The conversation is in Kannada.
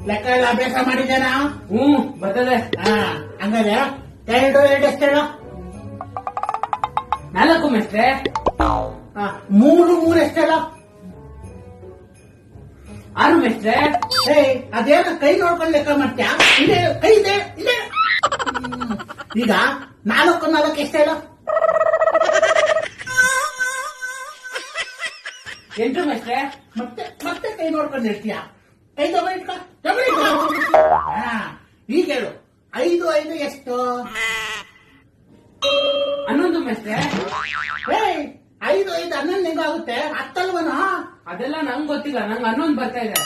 ಲೆಕ್ಕ ಎಲ್ಲ ಅಭ್ಯಾಸ ಮಾಡಿದ್ದೇನಾ? ಬರ್ತದೆ. ಹಂಗಾದ್ರೆ 2 ಎಷ್ಟು ಹೇಳು? 4 ಮೇಸ್ಟ್ರೆ. 3 ಎಷ್ಟು ಹೇಳು? 6 ಮೇಸ್ಟ್ರೆ. ಅದೇನ ಕೈ ನೋಡ್ಕೊಂಡು ಲೆಕ್ಕ ಮಾಡ್ತೀಯಾ? ಇದೆ ಕೈ ಇದೆ ಇದೆ. ಈಗ 4 ಎಷ್ಟು ಹೇಳು? 8 ಮೇಸ್ಟ್ರೆ. ಮತ್ತೆ ಕೈ ನೋಡ್ಕೊಂಡು ಇರ್ತೀಯಾ? ಕೈ ತಗೊಂಡಿಟ್ಕೊ. ಈಗ ಹೇಳು 5 ಎಷ್ಟು? 11 ಮೇಸ್ಟ್ರೆ. 5 11 ಹೆಂಗಾಗುತ್ತೆ? 10 ಅಲ್ವನೋ? ಅದೆಲ್ಲ ನಂಗೆ ಗೊತ್ತಿಲ್ಲ, ನಂಗೆ 11 ಬರ್ತಾ ಇದೆ.